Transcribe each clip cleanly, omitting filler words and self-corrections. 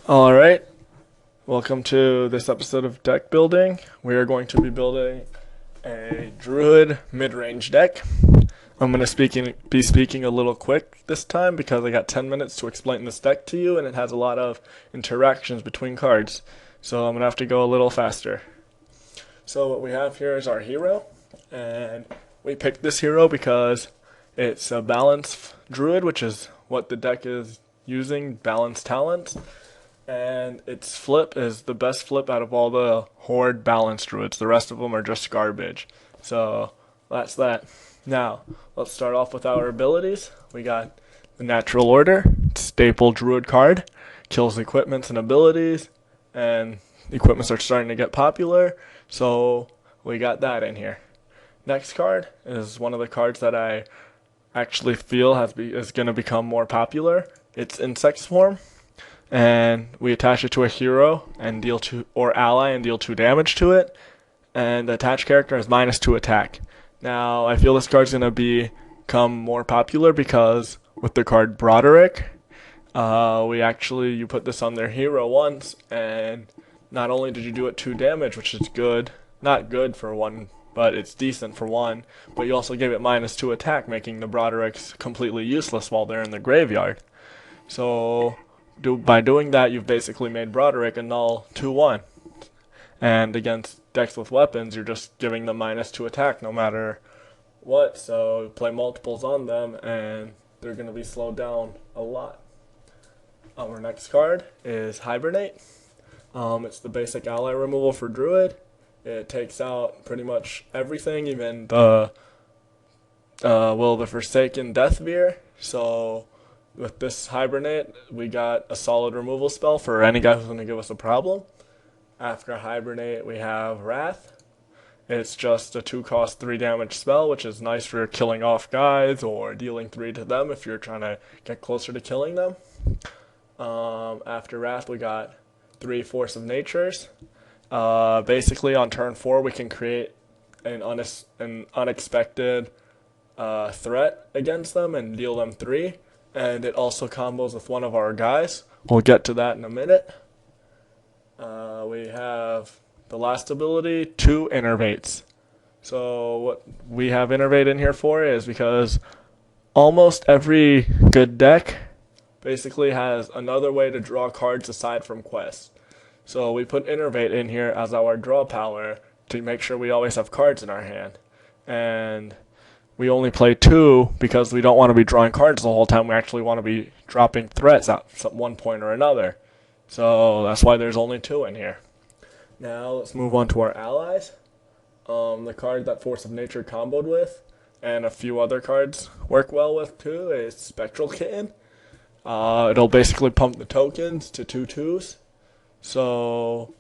Alright, welcome to this episode of deck building. We are going to be building a Druid mid-range deck. I'm going to be speaking a little quick this time because I got 10 minutes to explain this deck to you and it has a lot of interactions between cards. So I'm going to have to go a little faster. So what we have here is our hero, and we picked this hero because it's a balanced Druid, which is what the deck is using, balanced talents. And its flip is the best flip out of all the Horde balanced Druids. The rest of them are just garbage. So that's that. Now, let's start off with our abilities. We got the Natural Order, staple Druid card, kills equipments and abilities, and equipments are starting to get popular, so we got that in here. Next card is one of the cards that I actually feel is going to become more popular. It's Insect Swarm. And we attach it to a hero and deal 2 or ally and deal 2 damage to it, and the attached character has -2 attack. Now I feel this card's gonna become more popular because with the card Broderick, you put this on their hero once, and not only did you do it 2 damage, which is good, not good for one, but it's decent for one, but you also gave it -2 attack, making the Brodericks completely useless while they're in the graveyard. So by doing that, you've basically made Broderick a null 2-1. And against decks with weapons, you're just giving them -2 attack no matter what. So you play multiples on them, and they're going to be slowed down a lot. Our next card is Hibernate. It's the basic ally removal for Druid. It takes out pretty much everything, even the the Forsaken Deathveer. So with this Hibernate, we got a solid removal spell for any guy who's going to give us a problem. After Hibernate, we have Wrath. It's just a 2-cost 3 damage spell, which is nice for killing off guys or dealing 3 to them if you're trying to get closer to killing them. After Wrath, we got 3 Force of Natures. Basically, on turn 4, we can create an unexpected threat against them and deal them 3. And it also combos with one of our guys. We'll get to that in a minute. We have the last ability, 2 Innervates. So what we have Innervate in here for is because almost every good deck basically has another way to draw cards aside from quests. So we put Innervate in here as our draw power to make sure we always have cards in our hand. And we only play 2 because we don't want to be drawing cards the whole time. We actually want to be dropping threats at one point or another. So that's why there's only 2 in here. Now let's move on to our allies. The card that Force of Nature comboed with, and a few other cards work well with too, is Spectral Kitten. It'll basically pump the tokens to 2/2s. So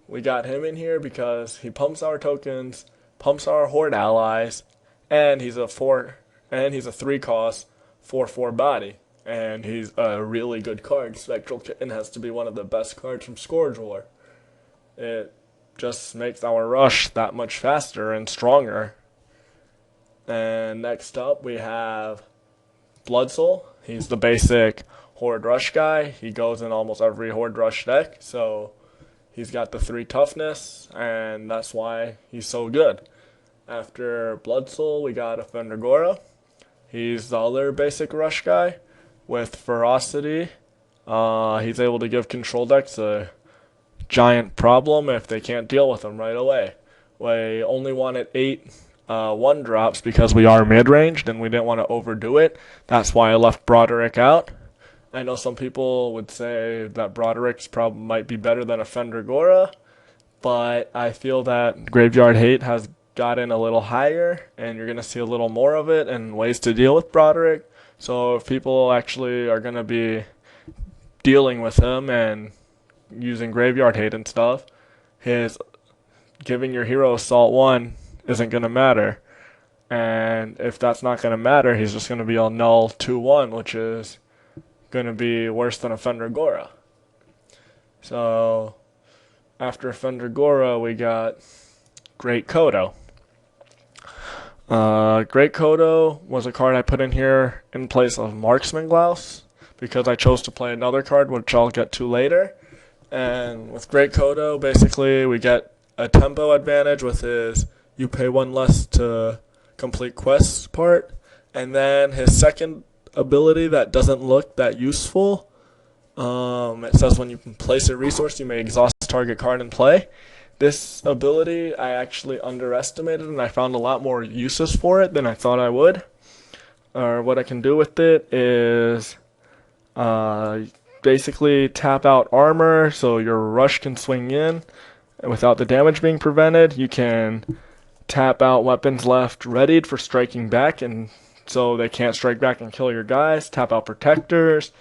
we got him in here because he pumps our tokens, pumps our Horde allies, and he's a 3-cost 4/4 body, and he's a really good card. Spectral Kitten has to be one of the best cards from Scourge War. It just makes our rush that much faster and stronger. And next up we have Blood Soul. He's the basic Horde rush guy. He goes in almost every Horde rush deck, so he's got the 3 toughness, and that's why he's so good. After Blood Soul, we got Offender Gora. He's the other basic rush guy with Ferocity. He's able to give control decks a giant problem if they can't deal with him right away. We only wanted 8 1-drops because we are mid-ranged and we didn't want to overdo it. That's why I left Broderick out. I know some people would say that Broderick's problem might be better than Offender Gora, but I feel that Graveyard Hate has gotten a little higher, and you're going to see a little more of it and ways to deal with Broderick. So if people actually are going to be dealing with him and using Graveyard Hate and stuff, his giving your hero Assault 1 isn't going to matter. And if that's not going to matter, he's just going to be a null 2/1, which is going to be worse than Offender Gora. So after Offender Gora, we got Great Kodo. Great Kodo was a card I put in here in place of Marksman Grouse because I chose to play another card, which I'll get to later. And with Great Kodo, basically we get a tempo advantage with his you pay one less to complete quests part. And then his second ability that doesn't look that useful, it says when you can place a resource, you may exhaust target card in play. This ability I actually underestimated, and I found a lot more uses for it than I thought I would. Or what I can do with it is basically tap out armor so your rush can swing in without the damage being prevented. You can tap out weapons left readied for striking back, and so they can't strike back and kill your guys. Tap out protectors.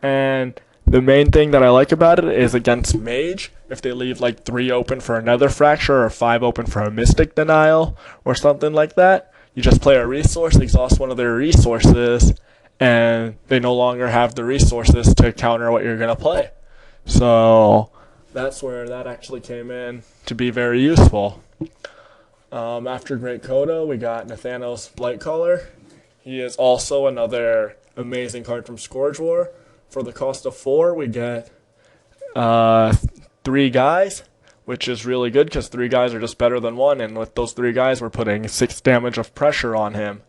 And the main thing that I like about it is against mage, if they leave like 3 open for another fracture or 5 open for a mystic denial or something like that, you just play a resource, exhaust one of their resources, and they no longer have the resources to counter what you're going to play. So that's where that actually came in to be very useful. After Great Kodo, we got Nathanos Blightcaller. He is also another amazing card from Scourge War. For the cost of 4, we get 3 guys, which is really good because 3 guys are just better than 1, and with those 3 guys, we're putting 6 damage of pressure on him.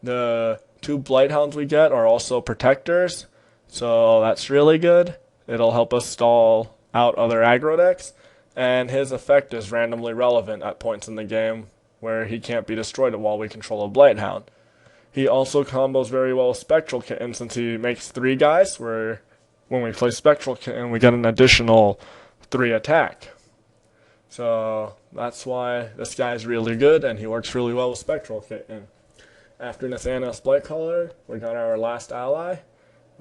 The 2 Blighthounds we get are also protectors, so that's really good. It'll help us stall out other aggro decks, and his effect is randomly relevant at points in the game where he can't be destroyed while we control a Blighthound. He also combos very well with Spectral Kitten since he makes 3 guys, where when we play Spectral Kitten, we get an additional 3 attack. So that's why this guy's really good, and he works really well with Spectral Kitten. After Nathanos Blightcaller, we got our last ally,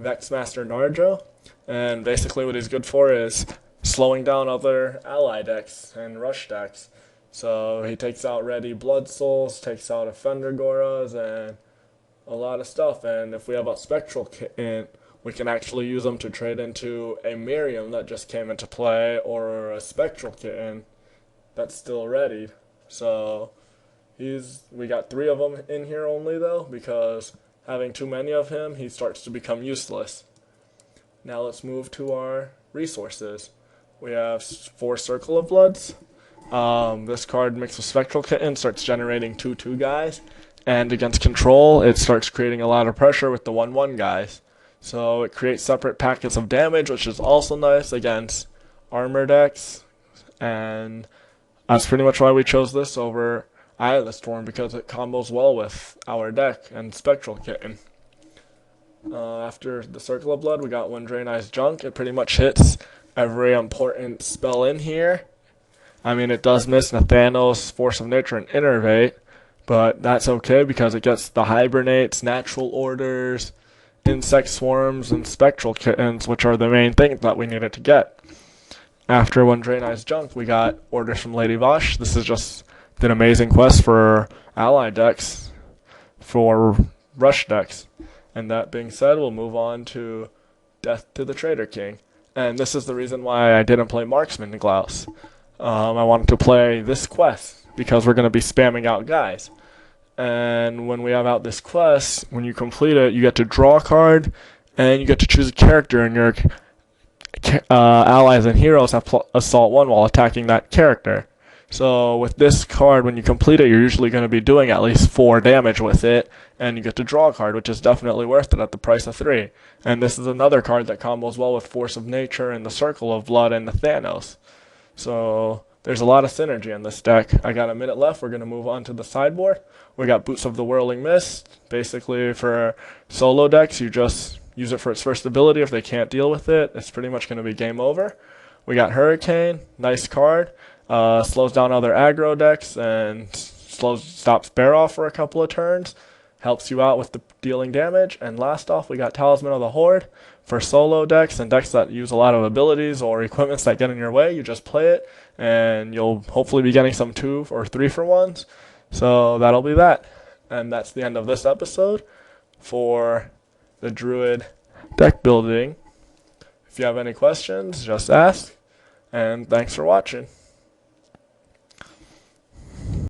Vexmaster Narjo, and basically what he's good for is slowing down other ally decks and rush decks. So he takes out ready Blood Souls, takes out Offender Goras, and a lot of stuff. And if we have a Spectral Kitten, we can actually use them to trade into a Miriam that just came into play, or a Spectral Kitten that's still ready. So we got 3 of them in here only though, because having too many of him, he starts to become useless. Now let's move to our resources. We have 4 Circle of Bloods. This card mixed with Spectral Kitten starts generating 2/2 guys, and against control it starts creating a lot of pressure with the 1/1 guys. So it creates separate packets of damage, which is also nice against armor decks, and that's pretty much why we chose this over Eye of the Storm, because it combos well with our deck and Spectral Kitten. After the Circle of Blood, we got One Drain Eyes Junk. It pretty much hits every important spell in here. I mean, it does miss Nathanos, Force of Nature, and Innervate, but that's okay because it gets the Hibernates, Natural Orders, Insect Swarms, and Spectral Kittens, which are the main things that we needed to get. After One Drain Eyes Junk, we got Orders from Lady Vosh. This is just an amazing quest for ally decks, for rush decks. And that being said, we'll move on to Death to the Traitor King. And this is the reason why I didn't play Marksman Glaus. I wanted to play this quest because we're going to be spamming out guys. And when we have out this quest, when you complete it, you get to draw a card, and you get to choose a character, and your allies and heroes have Assault 1 while attacking that character. So with this card, when you complete it, you're usually going to be doing at least 4 damage with it, and you get to draw a card, which is definitely worth it at the price of 3. And this is another card that combos well with Force of Nature and the Circle of Blood and the Nathanos. So there's a lot of synergy in this deck. I got a minute left. We're going to move on to the sideboard. We got Boots of the Whirling Mist. Basically, for solo decks, you just use it for its first ability. If they can't deal with it, it's pretty much going to be game over. We got Hurricane. Nice card. Slows down other aggro decks and stops bear off for a couple of turns. Helps you out with the dealing damage. And last off, we got Talisman of the Horde. For solo decks and decks that use a lot of abilities or equipments that get in your way, you just play it, and you'll hopefully be getting some 2 or 3 for 1s. So that'll be that. And that's the end of this episode for the Druid deck building. If you have any questions, just ask. And thanks for watching.